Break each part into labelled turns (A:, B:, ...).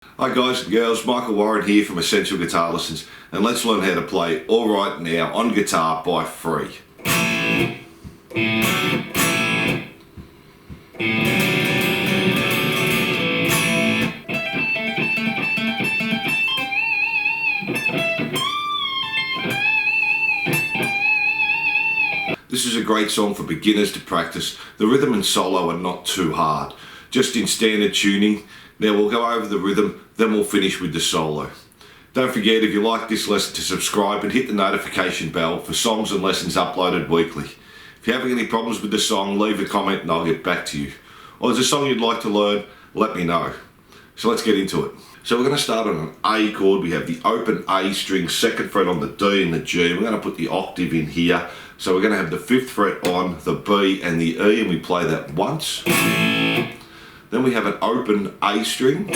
A: Hi guys and girls, Michael Warren here from Essential Guitar Lessons, and let's learn how to play All Right Now on guitar by Free. This is a great song for beginners to practice. The rhythm and solo are not too hard, just in standard tuning. Now we'll go over the rhythm, then we'll finish with the solo. Don't forget, if you like this lesson, to subscribe and hit the notification bell for songs and lessons uploaded weekly. If you're having any problems with the song, leave a comment and I'll get back to you. Or if there's a song you'd like to learn, let me know. So let's get into it. So we're going to start on an A chord. We have the open A string, 2nd fret on the D and the G. We're going to put the octave in here. So we're going to have the 5th fret on the B and the E, and we play that once. Then we have an open A string.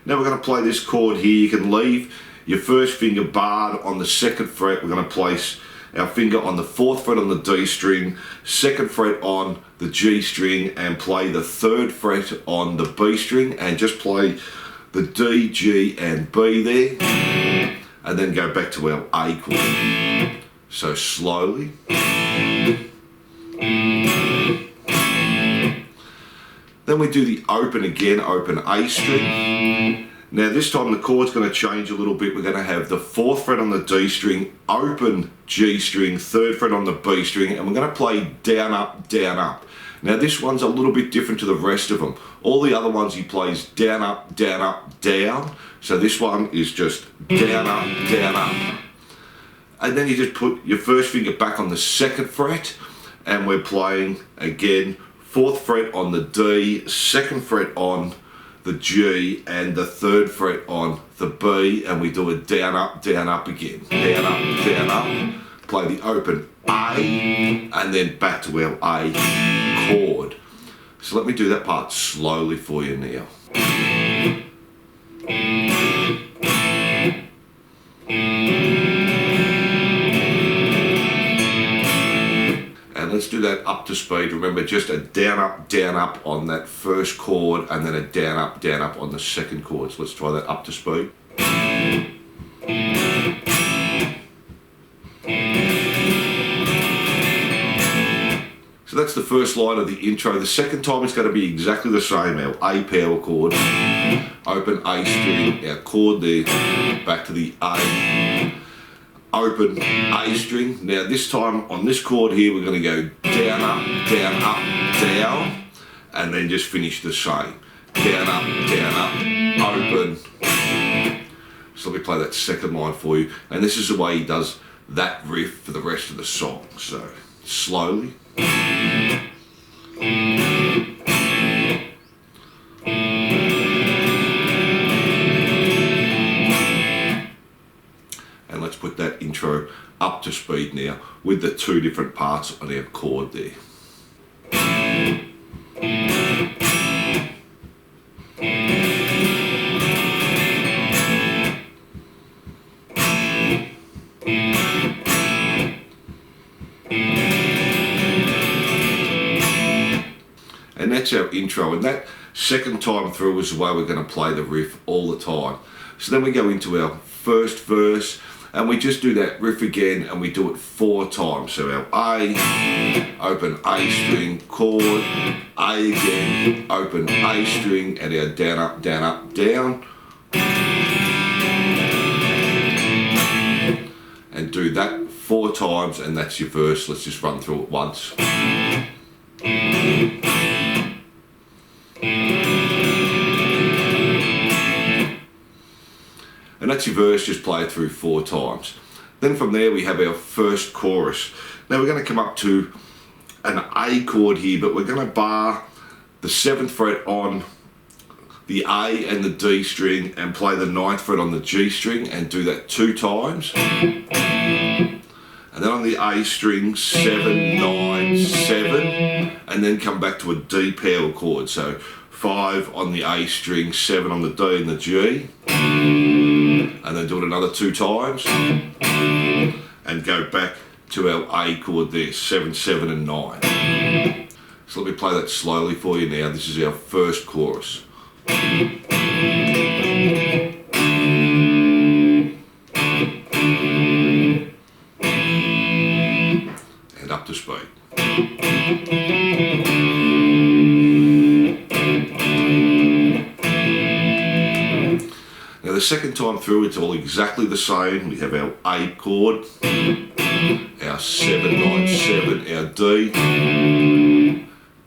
A: Now we're going to play this chord here. You can leave your first finger barred on the 2nd fret. We're going to place our finger on the 4th fret on the D string, 2nd fret on the G string, and play the 3rd fret on the B string, and just play the D, G and B there, and then go back to our A chord. So slowly. Then we do the open again, open A string. Now this time the chord's going to change a little bit. We're going to have the 4th fret on the D string, open G string, 3rd fret on the B string, and we're going to play down, up, down, up. Now this one's a little bit different to the rest of them. All the other ones he plays down, up, down, up, down. So this one is just down, up, down, up. And then you just put your first finger back on the 2nd fret, and we're playing again 4th fret on the D, 2nd fret on the G, and the 3rd fret on the B, and we do a down, up again. Down, up, play the open A, and then back to our A chord. So let me do that part slowly for you now. Let's do that up to speed. Remember, just a down, up on that first chord, and then a down, up on the 2nd chord. So let's try that up to speed. So that's the first line of the intro. The second time it's going to be exactly the same. Our A power chord, open A string, our chord there, back to the A. Open A string. Now this time on this chord here we're going to go down, up, down, and then just finish the same. Down, up, open. So let me play that second line for you, and this is the way he does that riff for the rest of the song. So slowly. Let's put that intro up to speed now with the 2 different parts on our chord there. And that's our intro, and that second time through is the way we're going to play the riff all the time. So then we go into our first verse, and we just do that riff again, and we do it 4 times. So our A, open A string, chord, A again, open A string, and our down, up, down. And do that 4 times, and that's your verse. Let's just run through it once. And that's your verse, just play it through 4 times. Then from there we have our first chorus. Now we're going to come up to an A chord here, but we're going to bar the 7th fret on the A and the D string, and play the 9th fret on the G string, and do that 2 times. And then on the A string, 7, 9, 7, and then come back to a D power chord. So 5 on the A string, 7 on the D and the G. And then do it another 2 times, and go back to our A chord there, 7, 7 and 9. So let me play that slowly for you now. This is our first chorus. And up to speed. Now the second time through it's all exactly the same. We have our A chord, our 7-9-7, our D,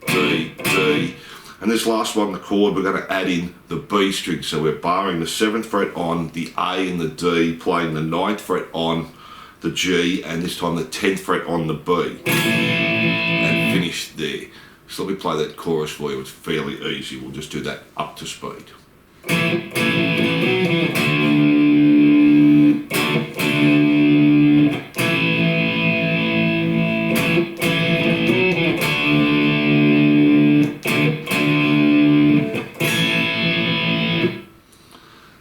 A: D, D, and this last one, the chord, we're going to add in the B string. So we're barring the 7th fret on the A and the D, playing the 9th fret on the G, and this time the 10th fret on the B, and finish there. So let me play that chorus for you. It's fairly easy. We'll just do that up to speed.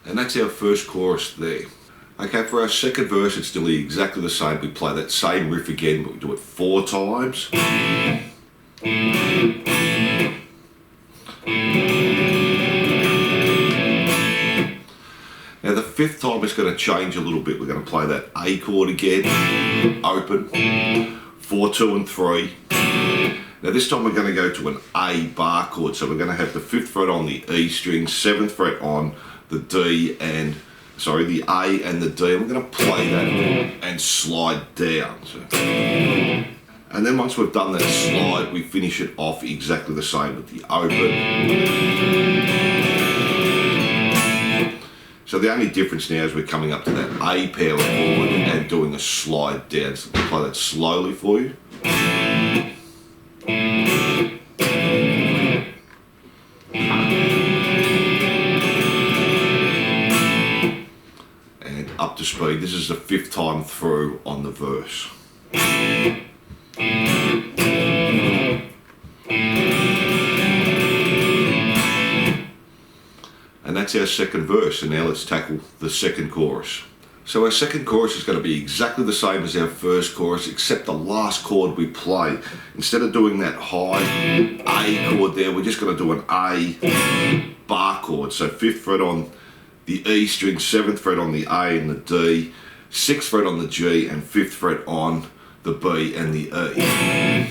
A: And that's our first chorus there. Okay, for our second verse it's nearly exactly the same. We play that same riff again, but we do it 4 times. Now the 5th time it's going to change a little bit. We're going to play that A chord again, open, 4, 2 and 3. Now this time we're going to go to an A bar chord. So we're going to have the 5th fret on the E string, 7th fret on the D and, sorry, the A and the D. And we're going to play that and slide down. So, and then once we've done that slide, we finish it off exactly the same with the open. So the only difference now is we're coming up to that A power chord and doing a slide down. So I'll play that slowly for you. And up to speed. This is the 5th time through on the verse. And that's our second verse, and now let's tackle the second chorus. So our second chorus is going to be exactly the same as our first chorus, except the last chord we play. Instead of doing that high A chord there, we're just going to do an A bar chord. So 5th fret on the E string, 7th fret on the A and the D, 6th fret on the G, and 5th fret on the B and the E.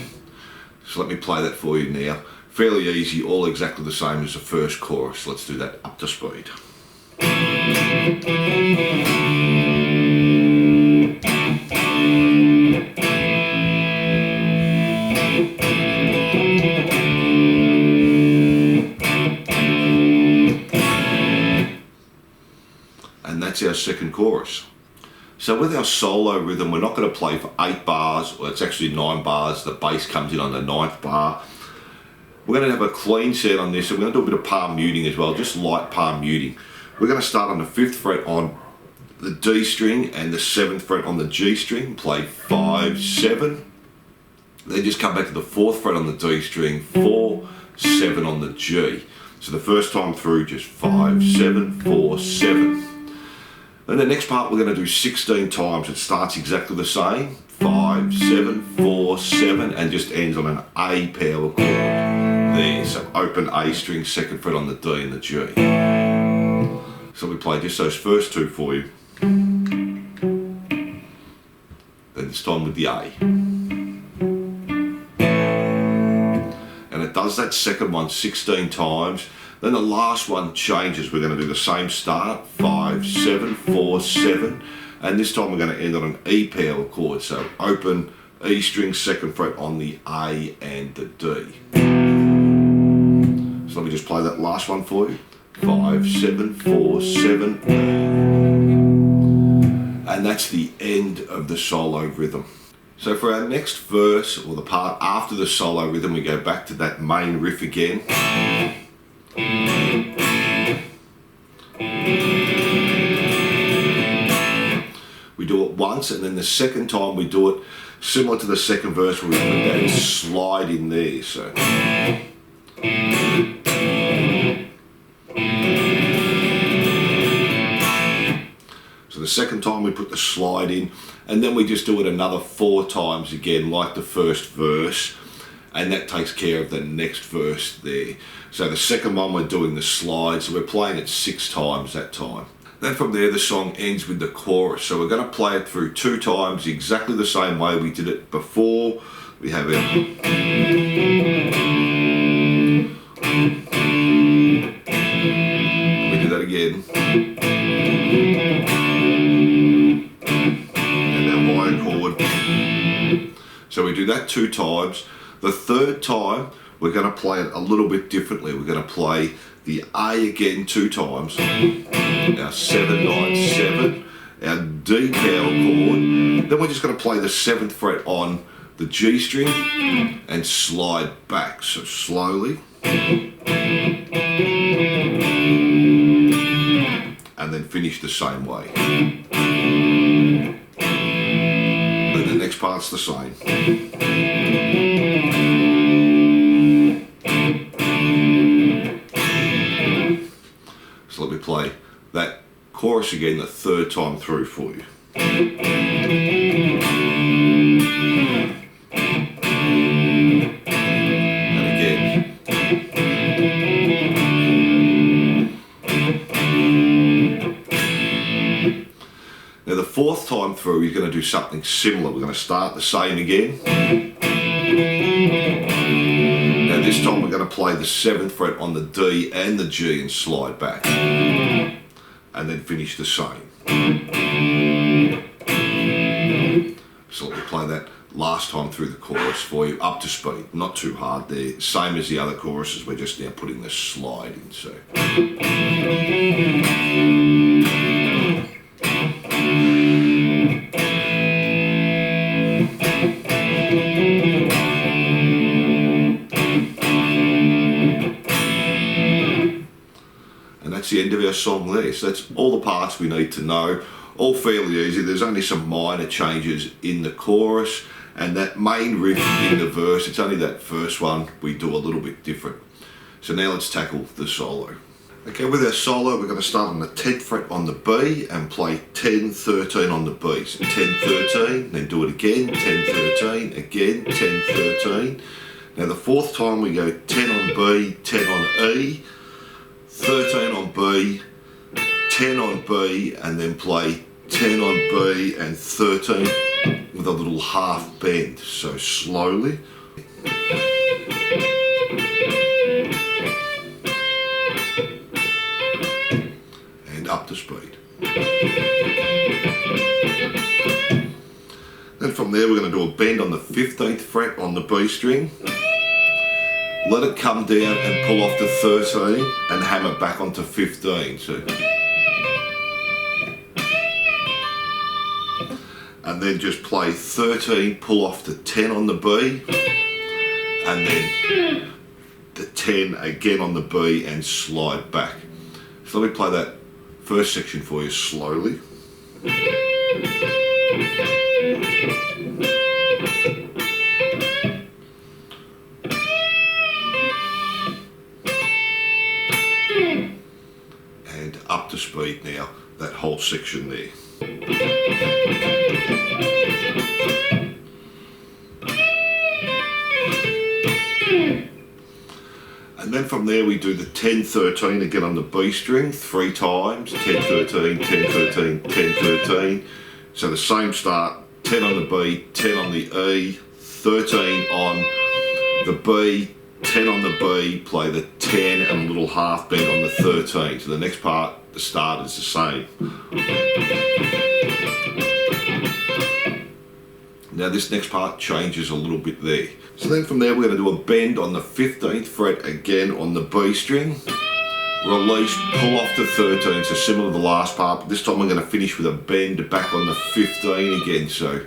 A: So let me play that for you now. Fairly easy, all exactly the same as the first chorus. Let's do that up to speed. And that's our second chorus. So with our solo rhythm, we're not going to play for 8 bars, or it's actually 9 bars. The bass comes in on the 9th bar. We're going to have a clean set on this, and we're going to do a bit of palm muting as well, just light palm muting. We're going to start on the 5th fret on the D string and the 7th fret on the G string, play 5, 7. Then just come back to the 4th fret on the D string, 4, 7 on the G. So the first time through, just 5, 7, 4, 7. Then the next part we're going to do 16 times. It starts exactly the same, 5, 7, 4, 7, and just ends on an A power chord. There, so open A string, 2nd fret on the D and the G. So we play just those first 2 for you. Then this time with the A. And it does that second one 16 times. Then the last one changes. We're going to do the same start, 5, 7, 4, 7. And this time we're going to end on an E power chord. So open E string, 2nd fret on the A and the D. So let me just play that last one for you. 5, 7, 4, 7. And that's the end of the solo rhythm. So for our next verse, or the part after the solo rhythm, we go back to that main riff again. We do it once, and then the second time we do it similar to the second verse, where we put that slide in there. So the second time we put the slide in, and then we just do it another 4 times again, like the first verse. and that takes care of the next verse there. So the second one we're doing the slide, so we're playing it 6 times that time. Then from there the song ends with the chorus, so we're going to play it through 2 times exactly the same way we did it before. We have it. We do that again. And our minor chord. So we do that 2 times. The third time we're going to play it a little bit differently. We're going to play the A again 2 times. Our 7, 9, 7. Our D power chord. Then we're just going to play the 7th fret on the G string and slide back, so slowly. And then finish the same way. Then the next part's the same. So let me play that chorus again the 3rd time through for you. Now the 4th time through you're going to do something similar. We're going to start the same again. Now this time we're going to play the 7th fret on the D and the G and slide back. And then finish the same. So let me play that last time through the chorus for you, up to speed, not too hard there. Same as the other choruses, we're just now putting the slide in. So. And that's the end of our song there. So that's all the parts we need to know. All fairly easy. There's only some minor changes in the chorus, and that main riff in the verse, it's only that first one we do a little bit different. So now let's tackle the solo. Okay, with our solo we're going to start on the 10th fret on the B and play 10, 13 on the B. So 10, 13, then do it again, 10, 13, again, 10, 13. Now the 4th time we go 10 on B, 10 on E, 13 on B, 10 on B, and then play 10 on B and 13 with a little half bend, so slowly. And up to speed. Then from there we're going to do a bend on the 15th fret on the B string. Let it come down and pull off to 13 and hammer back onto 15. So. And then just play 13, pull off to 10 on the B, and then the 10 again on the B and slide back. So let me play that first section for you slowly. And up to speed now, that whole section there. And then from there we do the 10, 13 again on the B string 3 times, 10, 13, 10, 13, 10, 13. So the same start, 10 on the B, 10 on the E, 13 on the B, 10 on the B, play the 10 and a little half bend on the 13. So the next part, the start is the same. Now this next part changes a little bit there. So then from there we're going to do a bend on the 15th fret again on the B string. Release, pull off to 13, so similar to the last part, but this time we're going to finish with a bend back on the 15 again. So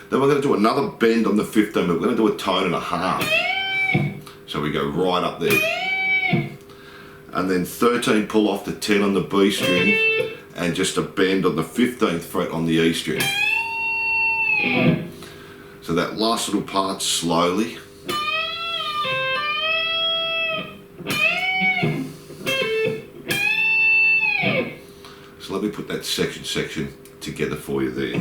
A: then we're going to do another bend on the 15, but we're going to do a tone and a half. So we go right up there. And then 13 pull off to 10 on the B string and just a bend on the 15th fret on the E string. So that last little part slowly. So let me put that section together for you there.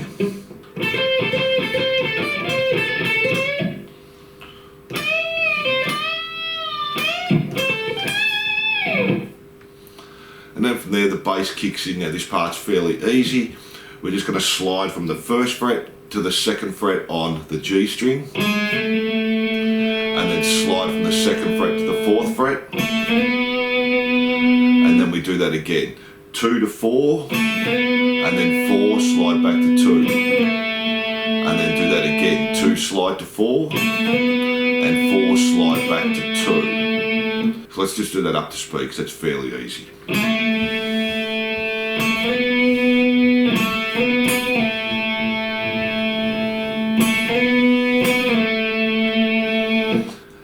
A: And then from there the bass kicks in. Now this part's fairly easy. We're just going to slide from the first fret to the second fret on the G string, and then slide from the second fret to the fourth fret, and then we do that again. 2 to 4, and then 4, slide back to 2, and then do that again. 2, slide to 4, and 4, slide back to 2. So let's just do that up to speed because that's fairly easy.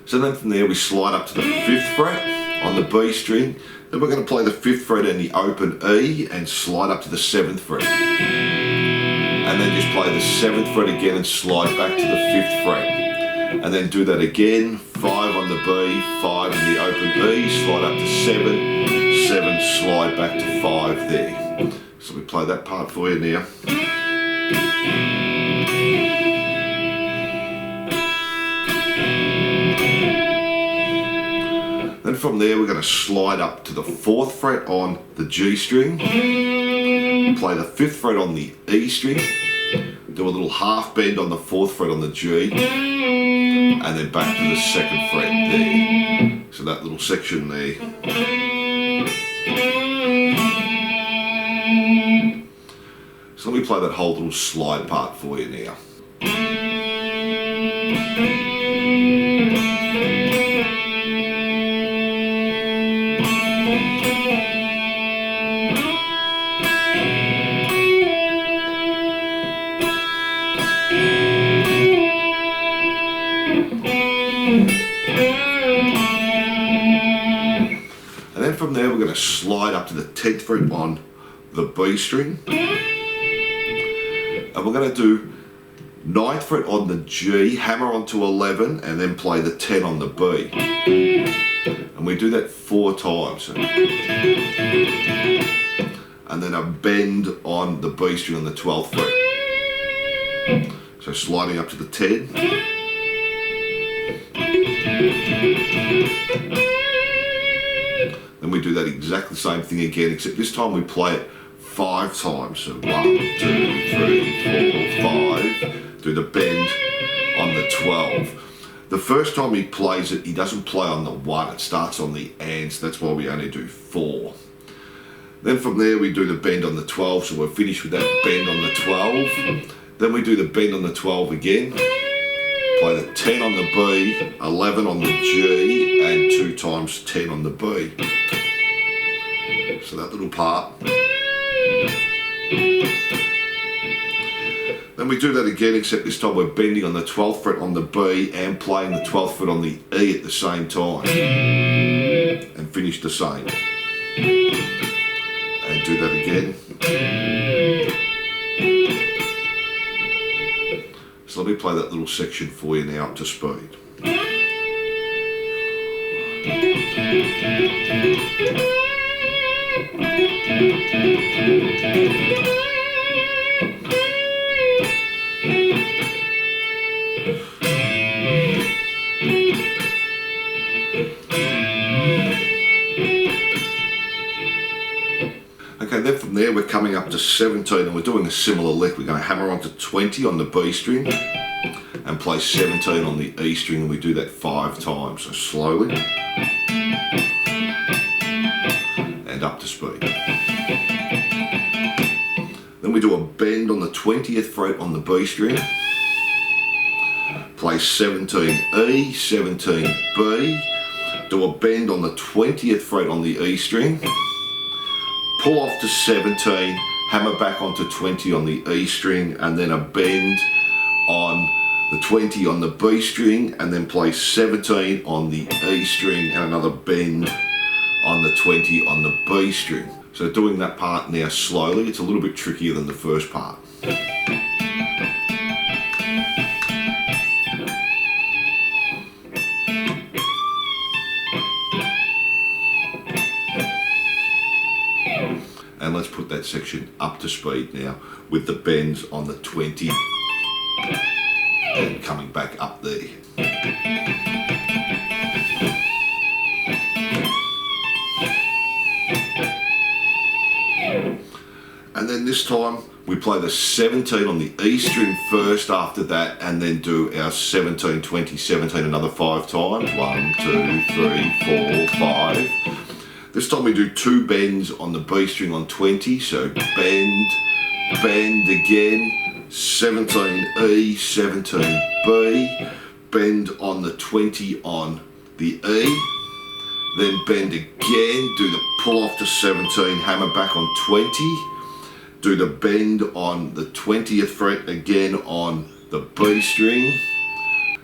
A: So then from there we slide up to the 5th fret on the B string. Then we're going to play the 5th fret in the open E and slide up to the 7th fret. And then just play the 7th fret again and slide back to the 5th fret. And then do that again. 5 on the B, 5 in the open E, slide up to 7, 7, slide back to 5 there. So we play that part for you now. Then from there we're going to slide up to the 4th fret on the G string, play the 5th fret on the E string, do a little half bend on the 4th fret on the G, and then back to the 2nd fret there. So that little section there. So let me play that whole little slide part for you now. And then from there we're going to slide up to the 10th fret on the B string, and we're going to do 9th fret on the G, hammer onto 11, and then play the 10 on the B. And we do that 4 times. And then a bend on the B string on the 12th fret. So sliding up to the 10. Then we do that exactly the same thing again, except this time we play it 5 times. So 1, 2, 3, 4, 5. Do the bend on the 12. The first time he plays it, he doesn't play on the 1, it starts on the and, so that's why we only do 4. Then from there we do the bend on the 12, so we're finished with that bend on the 12. Then we do the bend on the 12 again. Play the 10 on the B, 11 on the G, and 2 times 10 on the B. So that little part. Then we do that again, except this time we're bending on the 12th fret on the B and playing the 12th fret on the E at the same time. And finish the same. And do that again. So let me play that little section for you now up to speed. Okay, then from there we're coming up to 17 and we're doing a similar lick. We're going to hammer onto 20 on the B string and play 17 on the E string, and we do that 5 times, so slowly and up to speed. Then we do a bend on the 20th fret on the B string, play 17 E, 17 B, do a bend on the 20th fret on the E string, pull off to 17, hammer back onto 20 on the E string, and then a bend on the 20 on the B string, and then play 17 on the E string and another bend on the 20 on the B string. So doing that part now slowly, it's a little bit trickier than the first part. And let's put that that section up to speed now with the bends on the 20 and coming back up there. And then this time we play the 17 on the E string first after that, and then do our 17, 20, 17 another 5 times. 1, 2, 3, 4, 5. This time we do 2 bends on the B string on 20, so bend, bend again, 17 E, 17 B, bend on the 20 on the E, then bend again, do the pull off to 17, hammer back on 20, do the bend on the 20th fret again on the B string,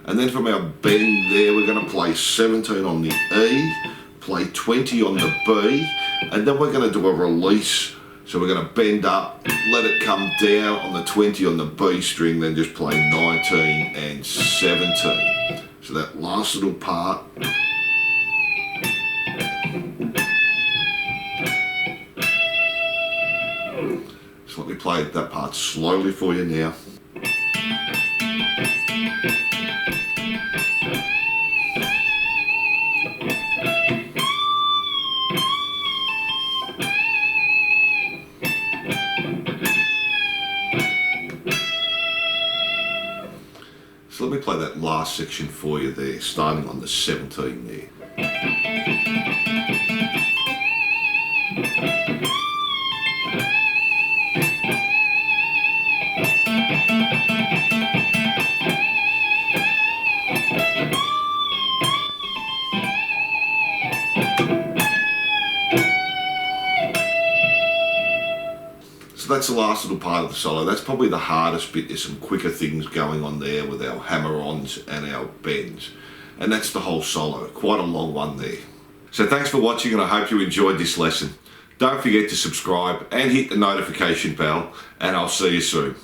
A: and then from our bend there we're going to play 17 on the E, play 20 on the B, and then we're going to do a release. So we're going to bend up, let it come down on the 20 on the B string, then just play 19 and 17. So that last little part. So let me play that part slowly for you now. So let me play that last section for you there, starting on the 17 there. So that's the last little part of the solo. That's probably the hardest bit. There's some quicker things going on there with our hammer-ons and our bends. And that's the whole solo. Quite a long one there. So thanks for watching, and I hope you enjoyed this lesson. Don't forget to subscribe and hit the notification bell, and I'll see you soon.